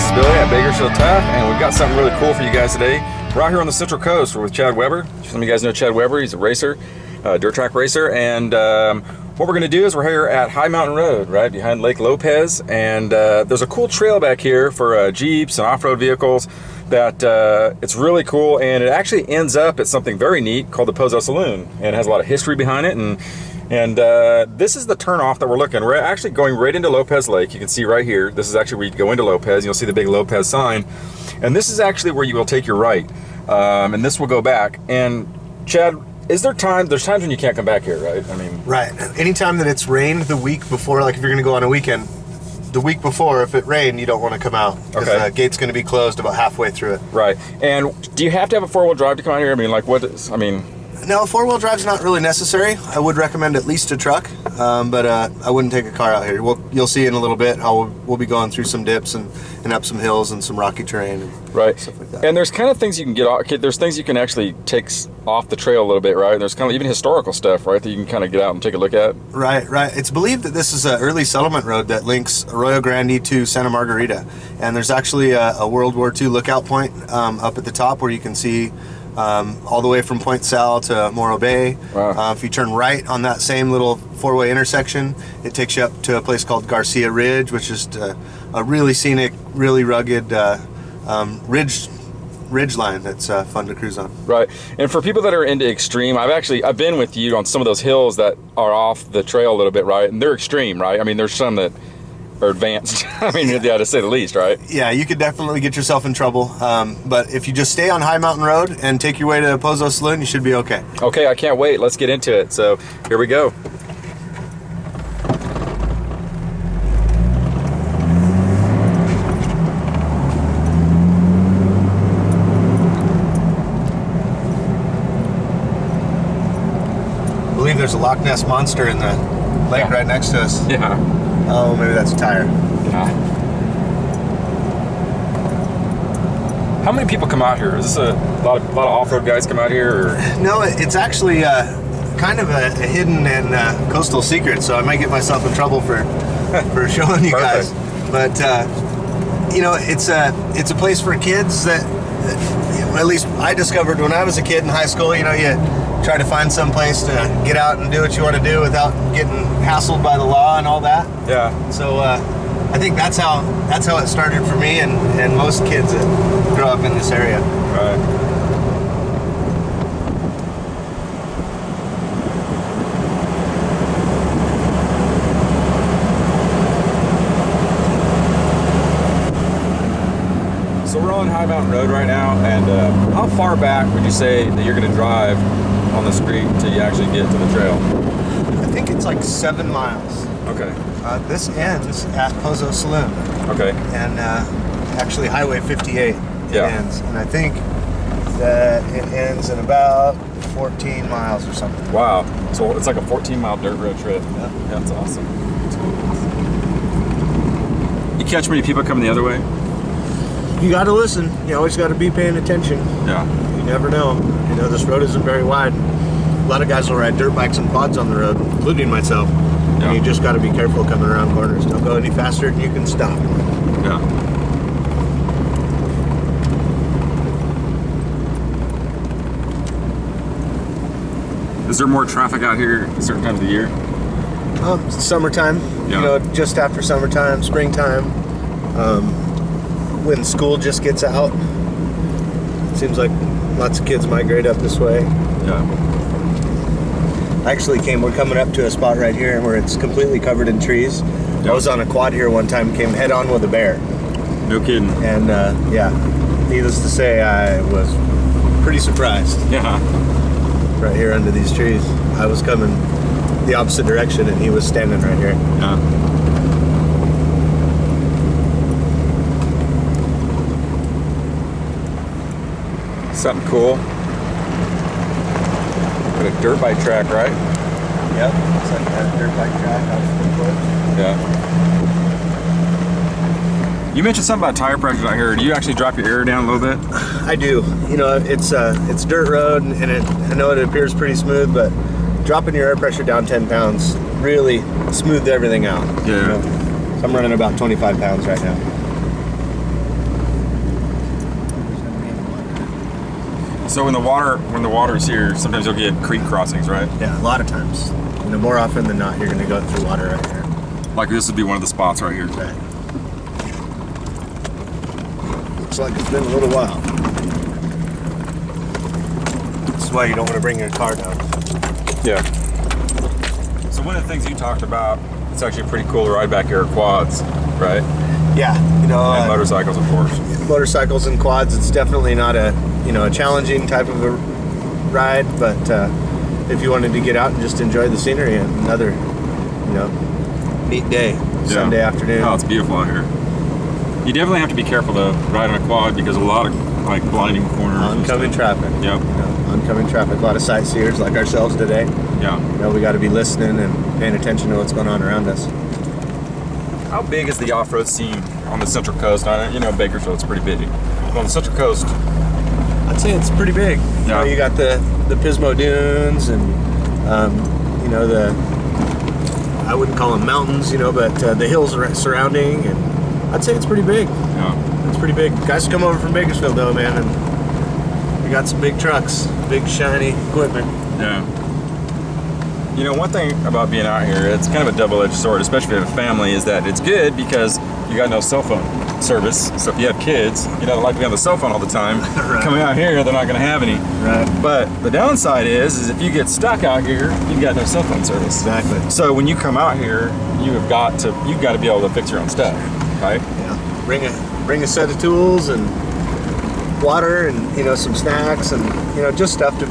this is Billy at Bakersfield Tough, and we've got something really cool for you guys today. We're out here on the Central Coast. We're with Chad Weber. Some of you guys know Chad Weber. He's a racer, dirt track racer, and what we're going to do is we're here at High Mountain Road, right behind Lake Lopez, and there's a cool trail back here for Jeeps and off-road vehicles that it's really cool, and it actually ends up at something very neat called the Pozo Saloon, and it has a lot of history behind it, and this is the turnoff that we're looking. We're actually going right into Lopez Lake. You can see right here, this is actually where you go into Lopez. You'll see the big Lopez sign, and this is actually where you will take your right, and this will go back. And Chad, is there time? There's times when you can't come back here, right? I mean, right. Anytime that it's rained the week before, like if you're going to go on a weekend, the week before, if it rained, you don't want to come out because the gate's going to be closed about halfway through it. Right. And do you have to have a four-wheel drive to come out here? I mean, like, what is, I mean... No, four-wheel drive's not really necessary. I would recommend at least a truck, but I wouldn't take a car out here. You'll see in a little bit how we'll be going through some dips and up some hills and some rocky terrain and stuff like that. And there's kind of things you can get off. There's things you can actually take off the trail a little bit, right? There's kind of even historical stuff, right, that you can kind of get out and take a look at. Right. It's believed that this is an early settlement road that links Arroyo Grande to Santa Margarita, and there's actually a World War II lookout point up at the top where you can see all the way from Point Sal to Morro Bay. Wow. If you turn right on that same little four-way intersection, it takes you up to a place called Garcia Ridge, which is a really scenic, really rugged ridge line that's fun to cruise on. Right. And for people that are into extreme, I've been with you on some of those hills that are off the trail a little bit, right? And they're extreme, right? I mean, there's some that are advanced. I mean, yeah, to say the least, right? Yeah, you could definitely get yourself in trouble. But if you just stay on High Mountain Road and take your way to Pozo Saloon, you should be okay. Okay, I can't wait. Let's get into it. So here we go. I believe there's a Loch Ness Monster in the lake right next to us. Yeah. Oh, maybe that's a tire. Yeah. How many people come out here? Is this a lot of off-road guys come out here? Or? No, it's actually kind of a hidden and coastal secret, so I might get myself in trouble for showing you guys. But you know, it's a place for kids that at least I discovered when I was a kid in high school. You know, you try to find some place to get out and do what you want to do without getting hassled by the law and all that. Yeah. So I think that's how it started for me and most kids that grow up in this area. Right. So we're on High Mountain Road right now, and how far back would you say that you're going to drive on the street until you actually get to the trail? I think it's like 7 miles. Okay. This ends at Pozo Saloon. Okay. And actually Highway 58 ends. And I think that it ends in about 14 miles or something. Wow. So it's like a 14-mile dirt road trip. Yeah. That's awesome. You catch many people coming the other way? You got to listen. You always got to be paying attention. Yeah. You never know. You know, this road isn't very wide. A lot of guys will ride dirt bikes and quads on the road, including myself. Yeah. And you just got to be careful coming around corners. Don't go any faster than you can stop. Yeah. Is there more traffic out here at certain times of the year? Summertime. Yeah. You know, just after summertime, springtime. When school just gets out, it seems like lots of kids migrate up this way. Yeah. We're coming up to a spot right here where it's completely covered in trees. Yeah. I was on a quad here one time, came head on with a bear. No kidding. And yeah, needless to say, I was pretty surprised. Yeah. Right here under these trees. I was coming the opposite direction and he was standing right here. Yeah. Something cool. Got a dirt bike track, right? Yep, it's like that dirt bike track out the foot. Yeah. You mentioned something about tire pressure out here. Do you actually drop your air down a little bit? I do. You know, it's dirt road, and I know it appears pretty smooth, but dropping your air pressure down 10 pounds really smoothed everything out. Yeah. You know? So I'm running about 25 pounds right now. So when the water is here, sometimes you'll get creek crossings, right? Yeah, a lot of times. You know, more often than not, you're going to go through water right here. Like this would be one of the spots right here. Right. Looks like it's been a little while. This is why you don't want to bring your car down. Yeah. So one of the things you talked about, it's actually pretty cool to ride back here are quads, right? Yeah, you know, And motorcycles, of course. motorcycles and quads. It's definitely not a challenging type of a ride, but if you wanted to get out and just enjoy the scenery, another neat day, Sunday afternoon. Oh, it's beautiful out here. You definitely have to be careful though, riding a quad, because a lot of like blinding corners. Oncoming traffic. Yep. You know, oncoming traffic. A lot of sightseers like ourselves today. Yeah. You know, we got to be listening and paying attention to what's going on around us. How big is the off-road scene on the Central Coast? Bakersfield's pretty big. But on the Central Coast, I'd say it's pretty big. You know, you got the Pismo Dunes and I wouldn't call them mountains, but the hills surrounding, and I'd say it's pretty big. yeah. It's pretty big. Guys come over from Bakersfield though, man, and we got some big trucks, big shiny equipment. Yeah. You know, one thing about being out here, it's kind of a double-edged sword, especially if you have a family, is that it's good because you got no cell phone service. So if you have kids, you don't like to be on the cell phone all the time. Right. Coming out here, they're not going to have any. Right. But the downside is if you get stuck out here, you've got no cell phone service. Exactly. So when you come out here, you've got to be able to fix your own stuff, right? Yeah. Bring a set of tools and water and some snacks and just stuff to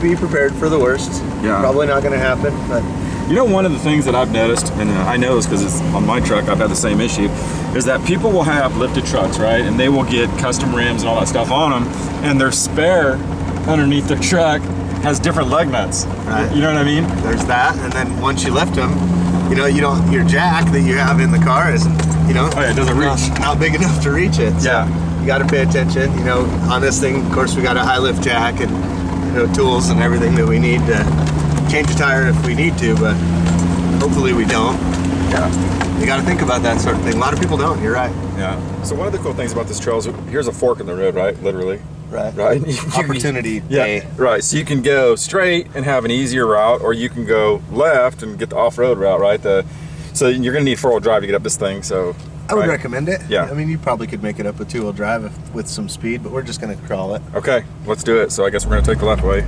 be prepared for the worst. Yeah. Probably not going to happen, but One of the things that I've noticed, and I know this because it's on my truck, I've had the same issue, is that people will have lifted trucks, right? And they will get custom rims and all that stuff on them, and their spare underneath their truck has different lug nuts. Right. You know what I mean? there's that. And then once you lift them, your jack that you have in the car isn't, Oh yeah, it doesn't reach. not big enough to reach it. So Yeah. you got to pay attention. On this thing, of course, we got a high lift jack and tools and everything that we need to change a tire if we need to, but hopefully we don't. Yeah. You got to think about that sort of thing. A lot of people don't. You're right. Yeah. So one of the cool things about this trail is here's a fork in the road, right? Literally. Right. Right. Opportunity Yeah. day. Right. So you can go straight and have an easier route, or you can go left and get the off-road route, right? So you're going to need four-wheel drive to get up this thing. So I would right? recommend it. Yeah. I mean, you probably could make it up with two-wheel drive with some speed, but we're just going to crawl it. Okay, let's do it. So I guess we're going to take the left way.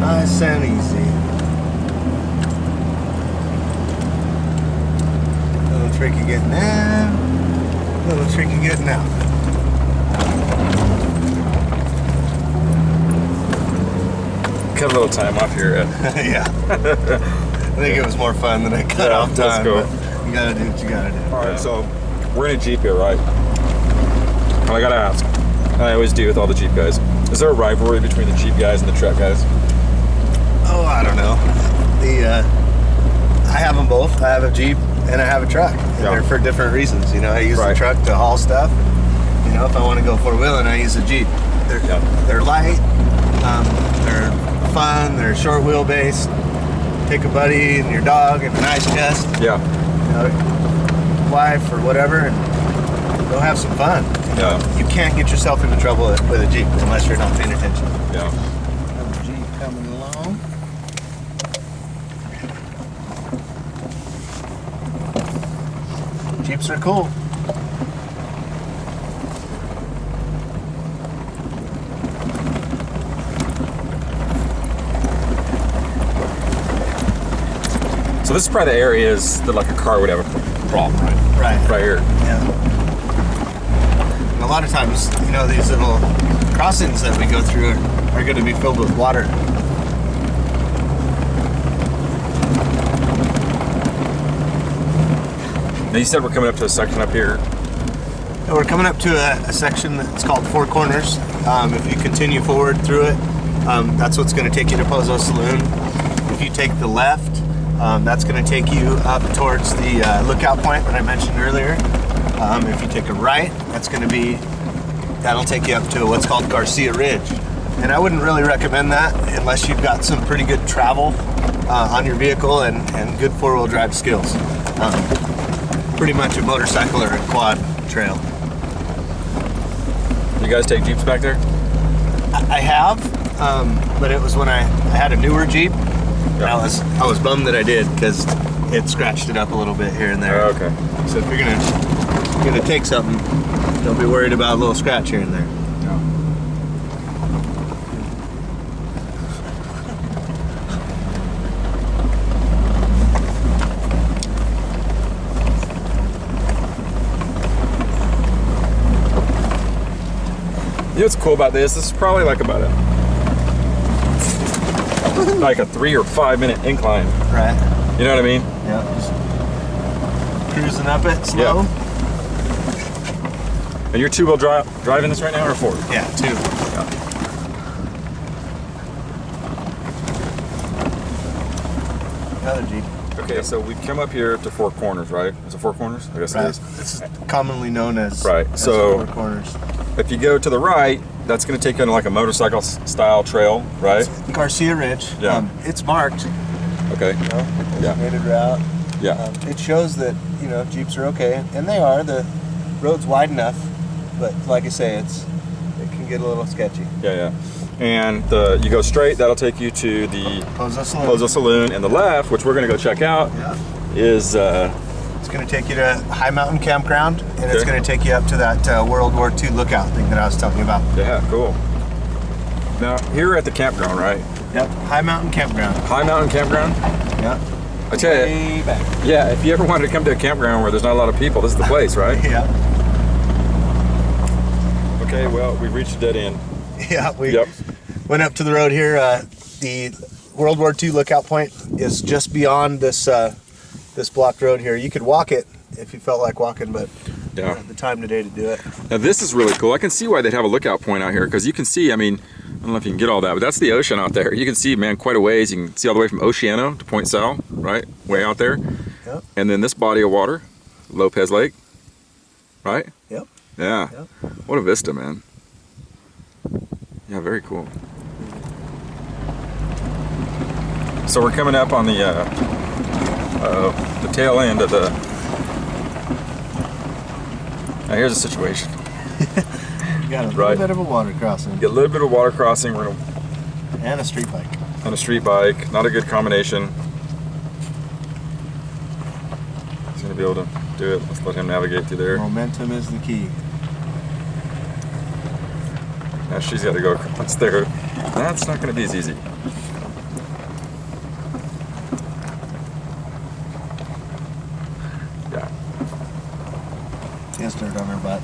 Nice and easy. Little tricky getting in, little tricky getting out. Cut a little time off here. Yeah. I think it was more fun than I cut Yeah, off let's time. go. But you gotta do what you gotta do. All right, so we're in a Jeep here, right? And I gotta ask, and I always do with all the Jeep guys, is there a rivalry between the Jeep guys and the truck guys? Oh, I don't know. I have them both. I have a Jeep and I have a truck. And Yeah. they're for different reasons. I use the Right. truck to haul stuff. If I want to go four-wheeling, I use a Jeep. They're light. They're fun. They're short wheelbase. Take a buddy and your dog and a nice chest, Yeah. wife or whatever, and go have some fun. Yeah. You can't get yourself into trouble with a Jeep unless you're not paying attention. Yeah. Another Jeep coming along. Jeeps are cool. So this is probably the areas that like a car would have a problem, right? Right. Right here. Yeah. And a lot of times, these little crossings that we go through are going to be filled with water. Now you said we're coming up to a section up here. And we're coming up to a section that's called Four Corners. If you continue forward through it, that's what's going to take you to Pozo Saloon. if you take the left, that's going to take you up towards the lookout point that I mentioned earlier. If you take a right, that'll take you up to what's called Garcia Ridge. And I wouldn't really recommend that unless you've got some pretty good travel on your vehicle and good four-wheel drive skills. Pretty much a motorcycle or a quad trail. You guys take Jeeps back there? I have, but it was when I had a newer Jeep. Yeah. I was bummed that I did because it scratched it up a little bit here and there. Oh, okay. So if you're gonna take something, don't be worried about a little scratch here and there. No. You know what's cool about this? This is probably like about a 3 or 5 minute incline. Right. You know what I mean? Yeah. Just cruising up it slow. Yeah. And you're two-wheel driving this right now, or four? Yeah, two. Yeah. Another Jeep. Okay, so we've come up here to Four Corners, right? Is it Four Corners? I guess Right. it is. This is commonly known as Right. as So- Four Corners. If you go to the right, that's going to take you on like a motorcycle style trail, right? Garcia Ridge. Yeah. It's marked. Okay. You know, Yeah. designated route. Yeah. It shows that Jeeps are okay, and they are. The road's wide enough, but like I say, it can get a little sketchy. Yeah. And you go straight, that'll take you to the Pozo Saloon. Pozo Saloon, and the left, which we're going to go check out, Yeah. is It's going to take you to High Mountain Campground, and it's Okay. going to take you up to that World War II lookout thing that I was telling you about. yeah, cool. Now here at the campground, right? Yep. High Mountain Campground. High Mountain Campground. Yep. I tell you, Way back. yeah. If you ever wanted to come to a campground where there's not a lot of people, this is the place, right? Yeah. Okay. Well, we've reached a dead end. Yeah. We Yep. went up to the road here. The World War II lookout point is just beyond this this blocked road here. You could walk it if you felt like walking, but Yeah. the time today to do it. Now this is really cool. I can see why they'd have a lookout point out here, because you can see, I mean, I don't know if you can get all that, but that's the ocean out there. You can see, man, quite a ways. You can see all the way from Oceano to Point Sal, right? Way out there. Yep. And then this body of water, Lopez Lake, right? Yep. Yeah. Yep. What a vista, man. Yeah, very cool. So we're coming up on the tail end of the... Now here's the situation. You got a little Right. bit of a water crossing Get a little bit of water crossing. We're gonna and a street bike. on a street bike. Not a good combination. He's gonna be able to do it. Let's let him navigate through there. Momentum is the key. Now she's got to go across there. That's not gonna be as easy. Yeah. He has dirt on her butt.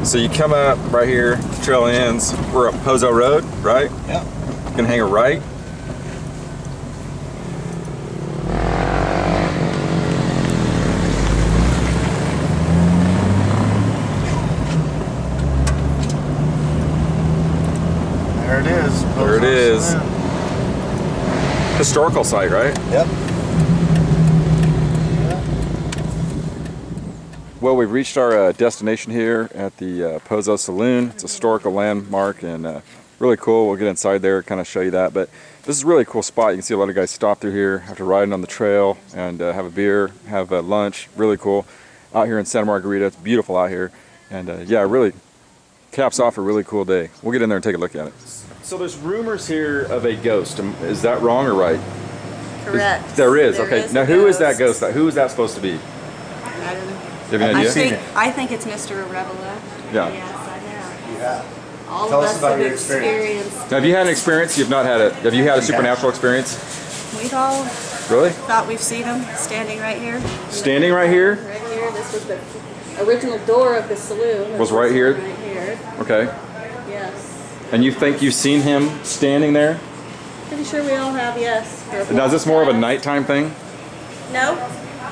So you come up right here, trail ends. We're up Pozo Road, right? Yep. You can hang a right. There it is. There it Pozo is. Saloon. Historical site, right? Yep. Well, we've reached our destination here at the Pozo Saloon. It's a historical landmark and really cool. We'll get inside there, kind of show you that. But this is a really cool spot. You can see a lot of guys stop through here after riding on the trail and have a beer, have lunch. Really cool. Out here in Santa Margarita, it's beautiful out here. And yeah, really caps off a really cool day. We'll get in there and take a look at it. So there's rumors here of a ghost. Is that wrong or right? Correct. There is. There Okay. is Now a who is that ghost? Who is that supposed to be? I don't know. Do you have any idea? I think it's Mr. Arevalo. Yeah. Yes, I have. Yeah. All Tell of us us about have your experience. experienced. Now, have you had an experience? You've not had it. Have you had a supernatural experience? We've all Really? thought we've seen him standing right here. Standing right here? Right here. This was the original door of the saloon. Was right here? Right here. Okay. Yes. And you think you've seen him standing there? Pretty sure we all have, yes. Now, is this more of a nighttime thing? No,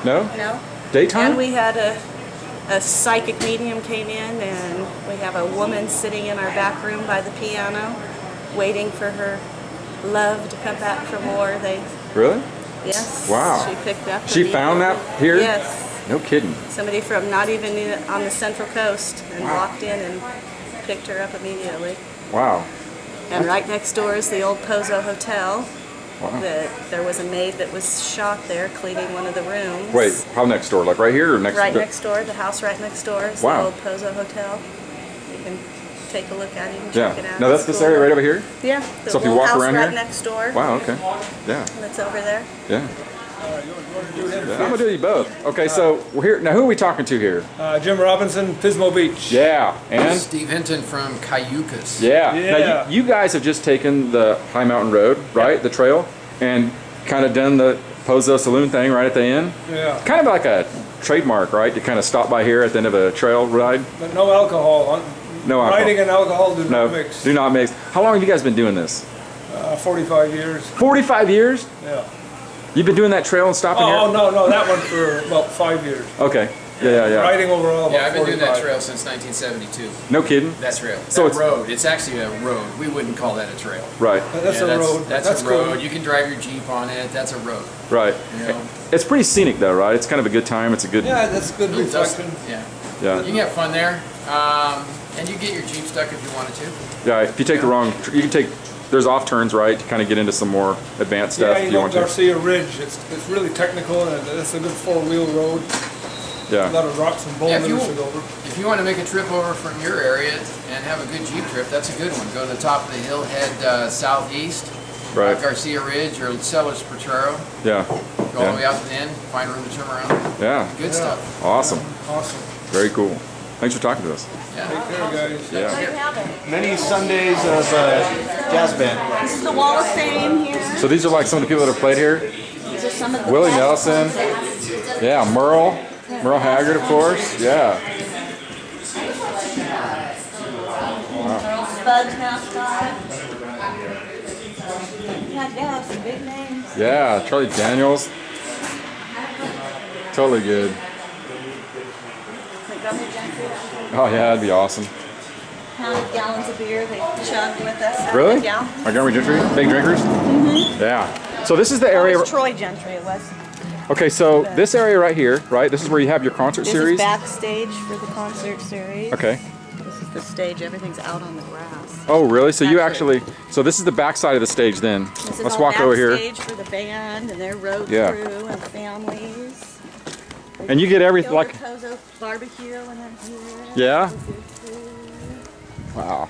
No? no. Daytime? And we had a psychic medium came in, and we have a woman sitting in our back room by the piano, waiting for her love to come back for more. Really? Yes. Wow. She picked up. She found that here? Yes. No kidding. Somebody from not even on the Central Coast and walked in and picked her up immediately. Wow. And right next door is the old Pozo Hotel. Wow. There was a maid that was shot there cleaning one of the rooms. Wait, how next door? Like right here or next? Right next door, the house right next door is Wow. the old Pozo Hotel. You can take a look at it and Yeah. check it out. Now that's It's this cool. area right over here? Yeah, the So if you little walk house around right here? next door. Wow, okay. Yeah. That's over there. Yeah. I'm gonna do you both. Okay, so we're here now. Who are we talking to here? Jim Robinson, Pismo Beach. Yeah, and Steve Hinton from Cayucas. yeah. Yeah. Now you guys have just taken the High Mountain Road, right? The trail, and kind of done the Pozo Saloon thing right at the end. Yeah. Kind of like a trademark, right? To kind of stop by here at the end of a trail ride. But no alcohol. No alcohol. Riding and alcohol do No, not mix. do not mix. How long have you guys been doing this? 45 years. 45 years? Yeah. You've been doing that trail and stopping here? Oh, no, that one for about 5 years. Okay. Yeah. Riding overall about Yeah, I've been doing that 45. trail since 1972. No kidding? That trail. So That it's- road. It's actually a road. We wouldn't call that a trail. Right. That's Yeah, a road. That's a cool. road. You can drive your Jeep on it. That's a road. Right. You know? It's pretty scenic though, right? It's kind of a good time. It's a good. Yeah, that's good It does- reflection. Yeah. Yeah. You can have fun there. And you get your Jeep stuck if you wanted to. Yeah. If you take the wrong, you can take. There's off turns, right? To kind of get into some more advanced stuff Yeah, if you you know want to. Garcia Ridge. It's really technical, and it's a good four-wheel road. A Yeah. lot of rocks and Yeah, boulders to go over. if you want to make a trip over from your area and have a good Jeep trip, that's a good one. Go to the top of the hill, head southeast, Right. Garcia Ridge or Celis Potrero. Yeah. Go all the way out to the end, find room to turn around. Yeah. Good Yeah. stuff. Awesome. Awesome. Very cool. Thanks for talking to us. Yeah. Take care, guys. Yeah. Many Sundays of jazz band. This is the Wall of Fame here. So these are like some of the people that have played here. These are some of the Willie best Nelson. concerts. Yeah. Merle Haggard, of course. Yeah. Spud's mascot. Yeah, some big names. Yeah. Charlie Daniels. Totally good. Montgomery Gentry. Oh yeah, that'd be awesome. Pounded gallons of beer they chugged with us. Really? Yeah. Montgomery Gentry, big drinkers. Yeah. So this is the It area. was Troy Gentry, it was. Okay, so this area right here, right? This is where you have your concert This series. is backstage for the concert series. Okay. This is the stage. Everything's out on the grass. Oh, really? So you Actually- actually, so this is the back side of the stage then. This is Let's all walk over here. backstage for the band and their road Yeah. crew and families. And you get everything like, Pozo barbecue and then here. Yeah? Good food. wow.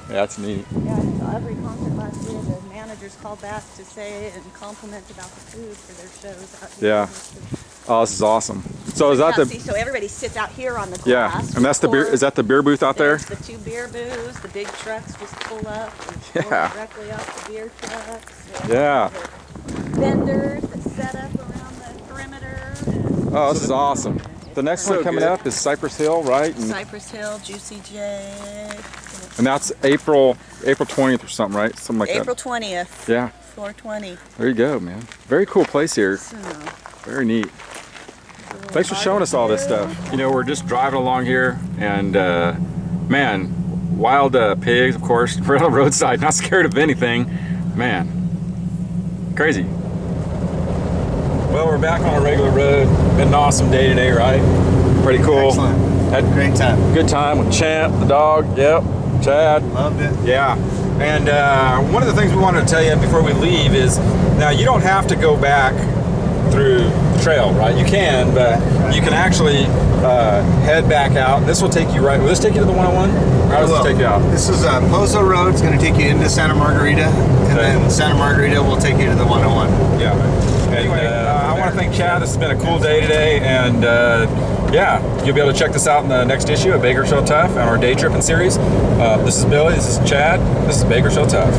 Yeah, that's neat. Yeah, so every concert last year, the managers called back to say and compliment about the food for their shows out here. Yeah. Oh, this is awesome. So is that Yeah, the, see, so everybody sits out here on the yeah, grass. and that's the beer, or is that the beer booth out there? there's the two beer booths, the big trucks just pull up and Yeah. pour directly off the beer trucks. Yeah. Vendors that set up around the perimeter. Oh, this is awesome. The next one coming good. up is Cypress Hill, right? Cypress Hill, Juicy J. And that's April 20th or something, right? Something like April that. 20th, Yeah. 420. There you go, man. Very cool place here. So, Very neat. Thanks for showing us all this stuff. You know, we're just driving along here, and man, wild pigs, of course. We're on the roadside, not scared of anything. Man, crazy. Well, we're back on a regular road. Been an awesome day today, right? Pretty cool. Excellent. Had Great time. good time with Champ, the dog. Yep, Chad. Loved it. Yeah, and one of the things we wanted to tell you before we leave is, now you don't have to go back through the trail, right? You can, but you can actually head back out. This will take you right. Will this take you to the 101? Or how does this take you out? This is Pozo Road. It's going to take you into Santa Margarita, and Okay. then Santa Margarita will take you to the 101. Yeah. Anyway, I want to thank Chad. This has been a cool day today, and yeah, you'll be able to check this out in the next issue of Baker Show Tough on our day tripping series. This is Billy. This is Chad. This is Baker Show Tough.